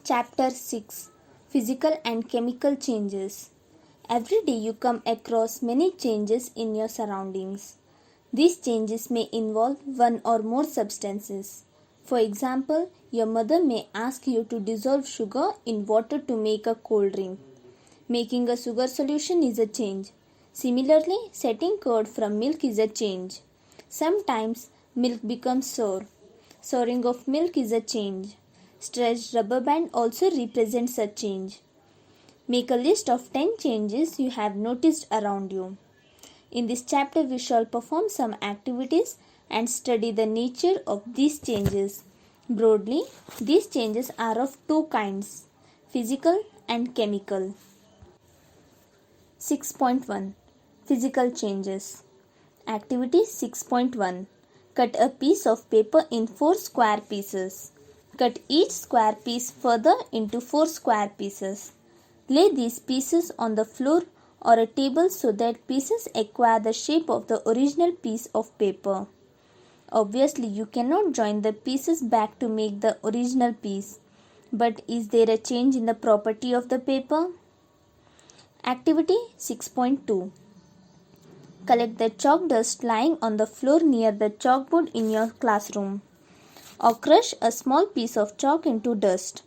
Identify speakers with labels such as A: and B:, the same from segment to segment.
A: Chapter 6 Physical and Chemical Changes. Every day you come across many changes in your surroundings. These changes may involve one or more substances. For example, your mother may ask you to dissolve sugar in water to make a cold drink. Making a sugar solution is a change. Similarly, setting curd from milk is a change. Sometimes milk becomes sour. Souring of milk is a change. Stretched rubber band also represents a change. Make a list of 10 changes you have noticed around you. In this chapter, we shall perform some activities and study the nature of these changes. Broadly, these changes are of two kinds, physical and chemical. 6.1 Physical changes. Activity 6.1 Cut a piece of paper in 4 square pieces. Cut each square piece further into 4 square pieces. Lay these pieces on the floor or a table so that pieces acquire the shape of the original piece of paper. Obviously, you cannot join the pieces back to make the original piece. But is there a change in the property of the paper? Activity 6.2 Collect the chalk dust lying on the floor near the chalkboard in your classroom. Or crush a small piece of chalk into dust.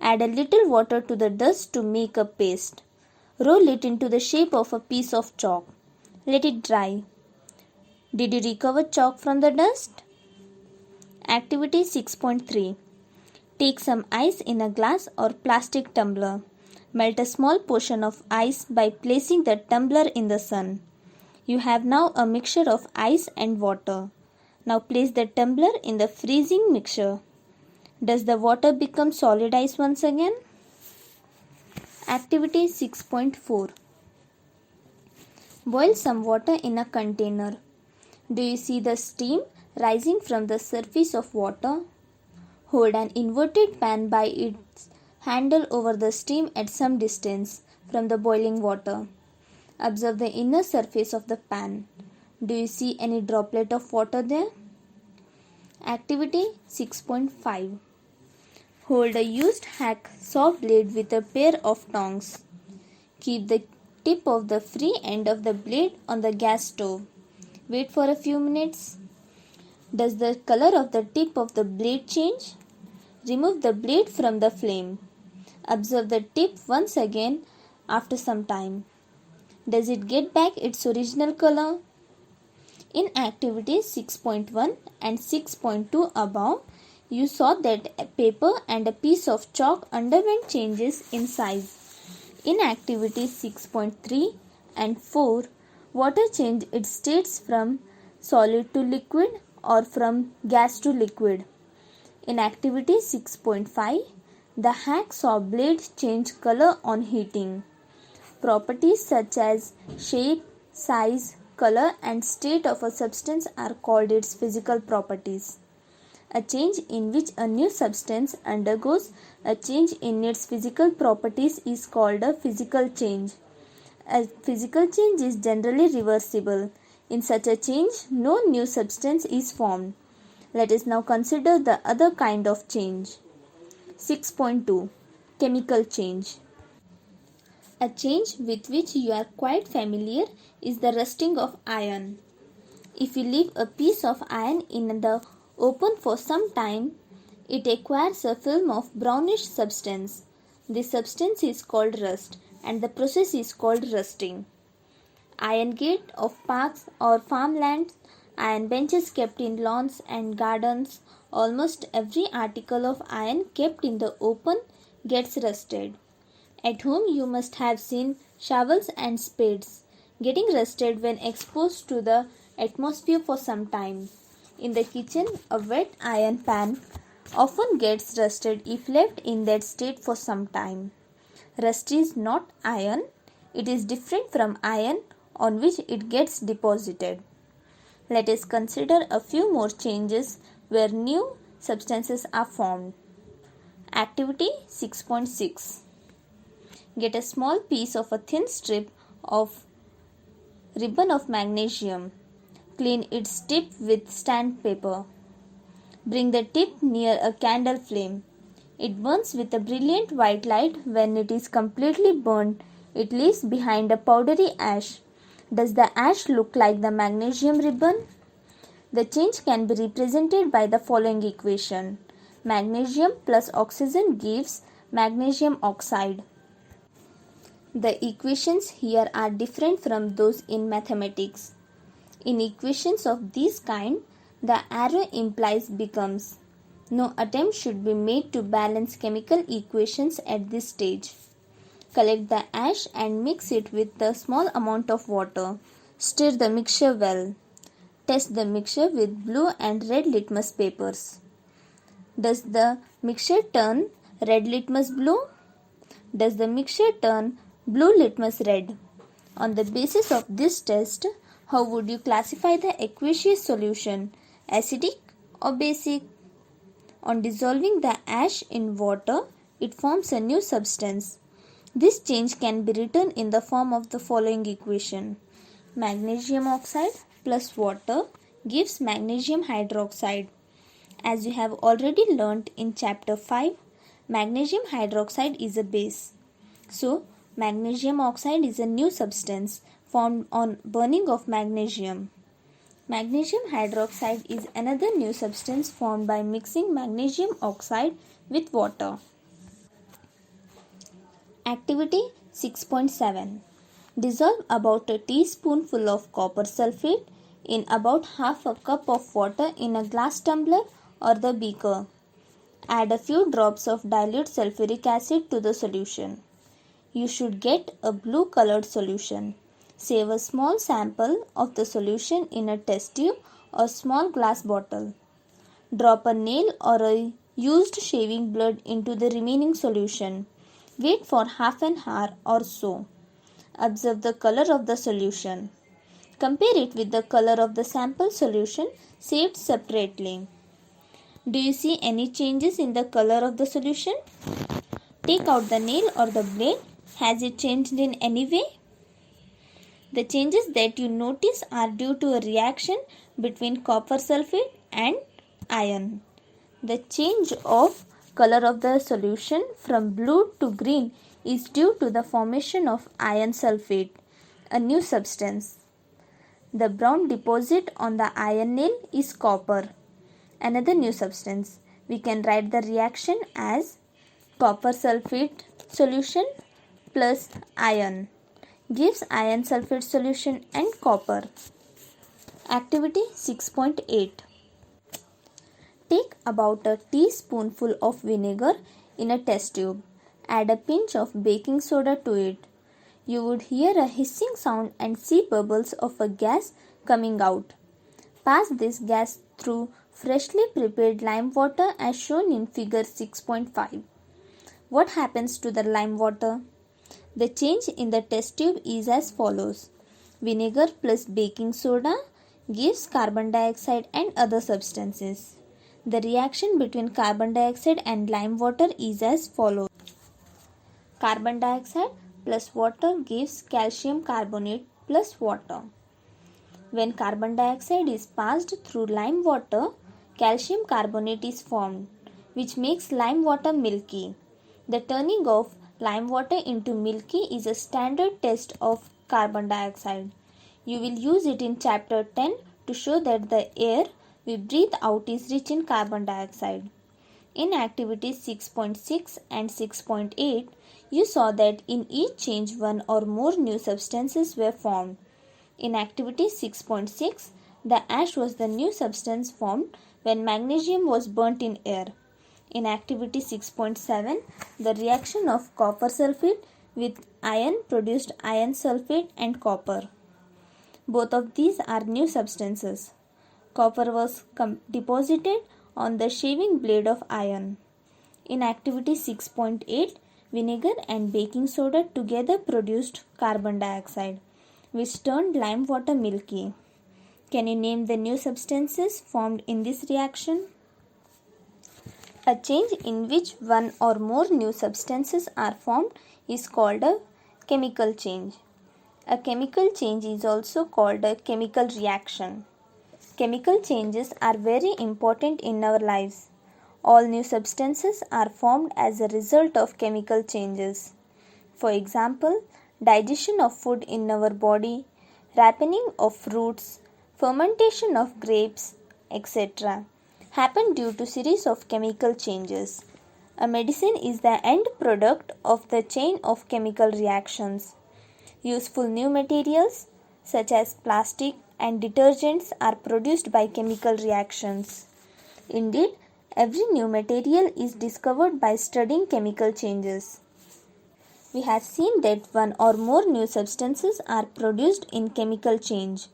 A: Add a little water to the dust to make a paste. Roll it into the shape of a piece of chalk. Let it dry. Did you recover chalk from the dust? Activity 6.3 Take some ice in a glass or plastic tumbler. Melt a small portion of ice by placing the tumbler in the sun. You have now a mixture of ice and water. Now place the tumbler in the freezing mixture. Does the water become solid ice once again? Activity 6.4 Boil some water in a container. Do you see the steam rising from the surface of water? Hold an inverted pan by its handle over the steam at some distance from the boiling water. Observe the inner surface of the pan. Do you see any droplet of water there? Activity 6.5 Hold a used hacksaw blade with a pair of tongs. Keep the tip of the free end of the blade on the gas stove. Wait for a few minutes. Does the color of the tip of the blade change? Remove the blade from the flame. Observe the tip once again after some time. Does it get back its original color? In activities 6.1 and 6.2 above, you saw that a paper and a piece of chalk underwent changes in size. In activities 6.3 and 4, water changed its states from solid to liquid or from gas to liquid. In activity 6.5, the hacksaw blade changed color on heating. Properties such as shape, size, color and state of a substance are called its physical properties. A change in which a new substance undergoes a change in its physical properties is called a physical change. A physical change is generally reversible. In such a change, no new substance is formed. Let us now consider the other kind of change. 6.2 Chemical change. A change with which you are quite familiar is the rusting of iron. If you leave a piece of iron in the open for some time, it acquires a film of brownish substance. This substance is called rust and the process is called rusting. Iron gate of parks or farmlands, iron benches kept in lawns and gardens, almost every article of iron kept in the open gets rusted. At home you must have seen shovels and spades getting rusted when exposed to the atmosphere for some time. In the kitchen, a wet iron pan often gets rusted if left in that state for some time. Rust is not iron, it is different from iron on which it gets deposited. Let us consider a few more changes where new substances are formed. Activity 6.6 Get a small piece of a thin strip of ribbon of magnesium. Clean its tip with sandpaper. Bring the tip near a candle flame. It burns with a brilliant white light. When it is completely burned, it leaves behind a powdery ash. Does the ash look like the magnesium ribbon? The change can be represented by the following equation. Magnesium plus oxygen gives magnesium oxide. The equations here are different from those in mathematics. In equations of this kind, the arrow implies becomes. No attempt should be made to balance chemical equations at this stage. Collect the ash and mix it with a small amount of water. Stir the mixture well. Test the mixture with blue and red litmus papers. Does the mixture turn red litmus blue? Does the mixture turn blue litmus red? On the basis of this test, how would you classify the aqueous solution? Acidic or basic? On dissolving the ash in water, it forms a new substance. This change can be written in the form of the following equation. Magnesium oxide plus water gives magnesium hydroxide. As you have already learnt in chapter 5, magnesium hydroxide is a base. So, magnesium oxide is a new substance formed on burning of magnesium. Magnesium hydroxide is another new substance formed by mixing magnesium oxide with water. Activity 6.7. Dissolve about a teaspoonful of copper sulfate in about half a cup of water in a glass tumbler or the beaker. Add a few drops of dilute sulfuric acid to the solution. You should get a blue colored solution. Save a small sample of the solution in a test tube or small glass bottle. Drop a nail or a used shaving blade into the remaining solution. Wait for half an hour or so. Observe the color of the solution. Compare it with the color of the sample solution saved separately. Do you see any changes in the color of the solution? Take out the nail or the blade. Has it changed in any way? The changes that you notice are due to a reaction between copper sulfate and iron. The change of color of the solution from blue to green is due to the formation of iron sulfate, a new substance. The brown deposit on the iron nail is copper, another new substance. We can write the reaction as copper sulfate solution plus iron gives iron sulfate solution and copper. Activity 6.8. Take about a teaspoonful of vinegar in a test tube. Add a pinch of baking soda to it. You would hear a hissing sound and see bubbles of a gas coming out. Pass this gas through freshly prepared lime water as shown in figure 6.5. What happens to the lime water? The change in the test tube is as follows. Vinegar plus baking soda gives carbon dioxide and other substances. The reaction between carbon dioxide and lime water is as follows. Carbon dioxide plus water gives calcium carbonate plus water. When carbon dioxide is passed through lime water, calcium carbonate is formed, which makes lime water milky. The turning of lime water into milky is a standard test of carbon dioxide. You will use it in chapter 10 to show that the air we breathe out is rich in carbon dioxide. In activities 6.6 and 6.8, you saw that in each change one or more new substances were formed. In activity 6.6, the ash was the new substance formed when magnesium was burnt in air. In activity 6.7, the reaction of copper sulfate with iron produced iron sulfate and copper. Both of these are new substances. Copper was deposited on the shaving blade of iron. In activity 6.8, vinegar and baking soda together produced carbon dioxide, which turned lime water milky. Can you name the new substances formed in this reaction? A change in which one or more new substances are formed is called a chemical change. A chemical change is also called a chemical reaction. Chemical changes are very important in our lives. All new substances are formed as a result of chemical changes. For example, digestion of food in our body, ripening of fruits, fermentation of grapes, etc. happen due to series of chemical changes. A medicine is the end product of the chain of chemical reactions. Useful new materials such as plastic and detergents are produced by chemical reactions. Indeed, every new material is discovered by studying chemical changes. We have seen that one or more new substances are produced in chemical change.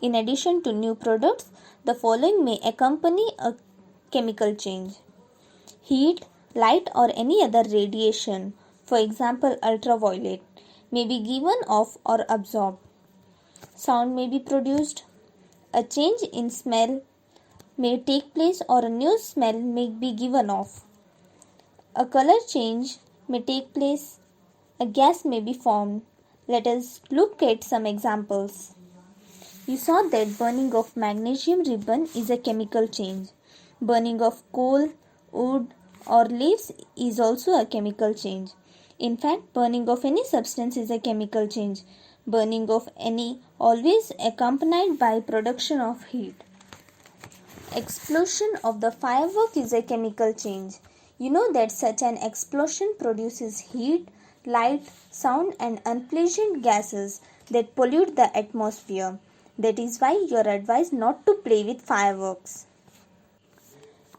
A: In addition to new products, the following may accompany a chemical change: heat, light or any other radiation, for example ultraviolet, may be given off or absorbed. Sound may be produced. A change in smell may take place or a new smell may be given off. A color change may take place. A gas may be formed. Let us look at some examples. You saw that burning of magnesium ribbon is a chemical change. Burning of coal, wood or leaves is also a chemical change. In fact, burning of any substance is a chemical change. Burning of any always accompanied by production of heat. Explosion of the firework is a chemical change. You know that such an explosion produces heat, light, sound and unpleasant gases that pollute the atmosphere. That is why you are advised not to play with fireworks.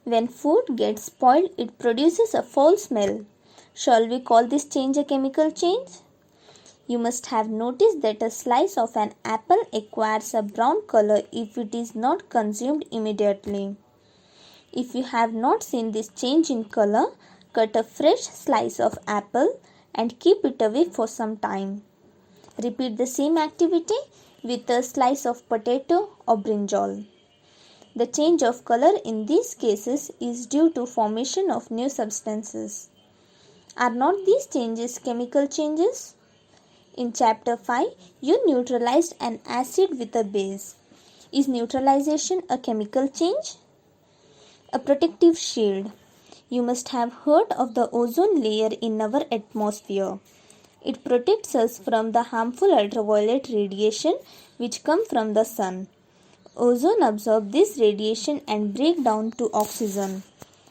A: When food gets spoiled, it produces a foul smell. Shall we call this change a chemical change? You must have noticed that a slice of an apple acquires a brown color if it is not consumed immediately. If you have not seen this change in color, cut a fresh slice of apple and keep it away for some time. Repeat the same activity with a slice of potato or brinjal. The change of color in these cases is due to formation of new substances. Are not these changes chemical changes? In chapter 5, you neutralized an acid with a base. Is neutralization a chemical change? A protective shield. You must have heard of the ozone layer in our atmosphere. It protects us from the harmful ultraviolet radiation which come from the sun. Ozone absorbs this radiation and break down to oxygen.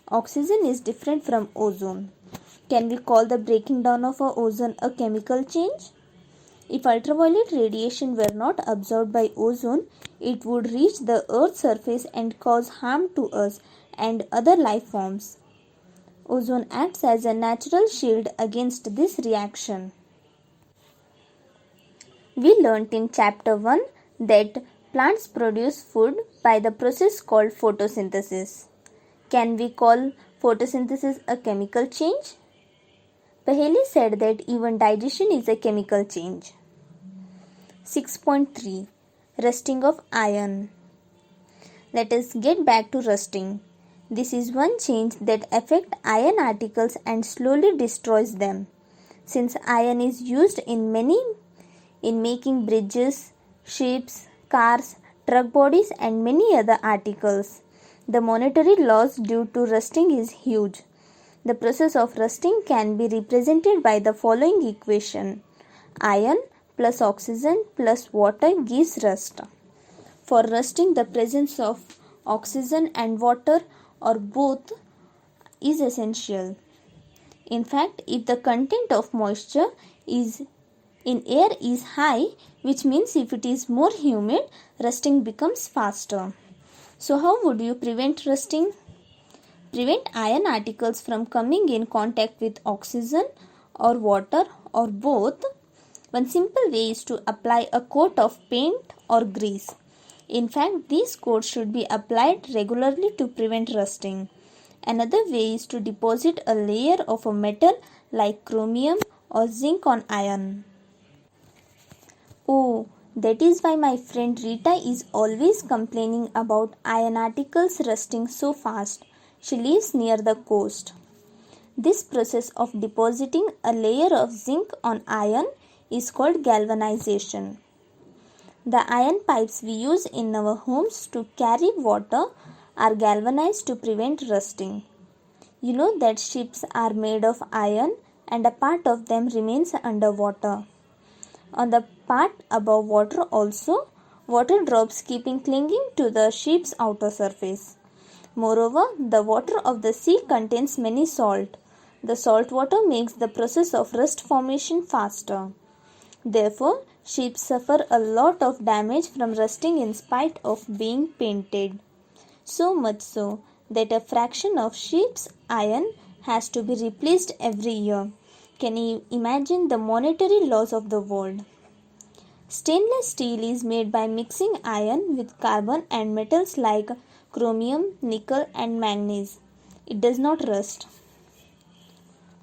A: Oxygen is different from ozone. Can we call the breaking down of ozone a chemical change? If ultraviolet radiation were not absorbed by ozone, it would reach the Earth's surface and cause harm to us and other life forms. Ozone acts as a natural shield against this reaction. We learnt in chapter 1 that plants produce food by the process called photosynthesis. Can we call photosynthesis a chemical change? Pahelli said that even digestion is a chemical change. 6.3 Rusting of iron. Let us get back to rusting. This is one change that affects iron particles and slowly destroys them. Since iron is used in making bridges, ships, cars, truck bodies and many other articles, the monetary loss due to rusting is huge. The process of rusting can be represented by the following equation. Iron plus oxygen plus water gives rust. For rusting, the presence of oxygen and water or both is essential. In fact, if the content of moisture in air is high, which means if it is more humid, rusting becomes faster. So how would you prevent rusting? Prevent iron particles from coming in contact with oxygen or water or both. One simple way is to apply a coat of paint or grease. In fact, these coats should be applied regularly to prevent rusting. Another way is to deposit a layer of a metal like chromium or zinc on iron. Oh, that is why my friend Rita is always complaining about iron particles rusting so fast. She lives near the coast. This process of depositing a layer of zinc on iron is called galvanization. The iron pipes we use in our homes to carry water are galvanized to prevent rusting. You know that ships are made of iron and a part of them remains underwater. On the part above water also, water drops keeping clinging to the ship's outer surface. Moreover, the water of the sea contains many salt. The salt water makes the process of rust formation faster. Therefore, ships suffer a lot of damage from rusting in spite of being painted. So much so that a fraction of ship's iron has to be replaced every year. Can you imagine the monetary loss of the world? Stainless steel is made by mixing iron with carbon and metals like chromium, nickel and manganese. It does not rust.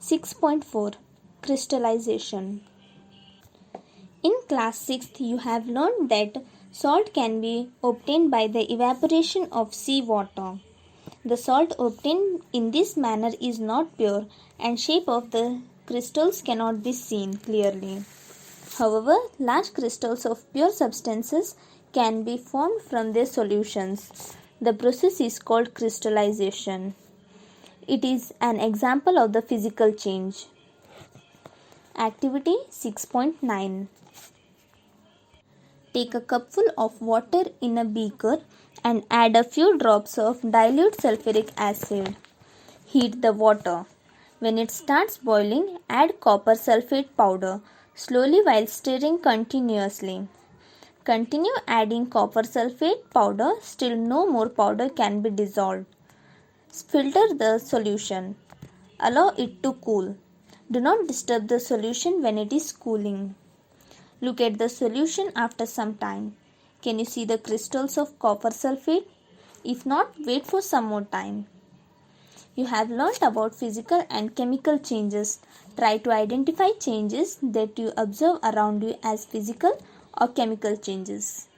A: 6.4 Crystallization. In class 6th you have learned that salt can be obtained by the evaporation of sea water. The salt obtained in this manner is not pure and shape of the crystals cannot be seen clearly. However, large crystals of pure substances can be formed from their solutions. The process is called crystallization. It is an example of the physical change. Activity 6.9. Take a cupful of water in a beaker and add a few drops of dilute sulfuric acid. Heat the water. When it starts boiling, add copper sulfate powder slowly while stirring continuously. Continue adding copper sulfate powder till no more powder can be dissolved. Filter the solution. Allow it to cool. Do not disturb the solution when it is cooling. Look at the solution after some time. Can you see the crystals of copper sulfate? If not, wait for some more time. You have learnt about physical and chemical changes. Try to identify changes that you observe around you as physical or chemical changes.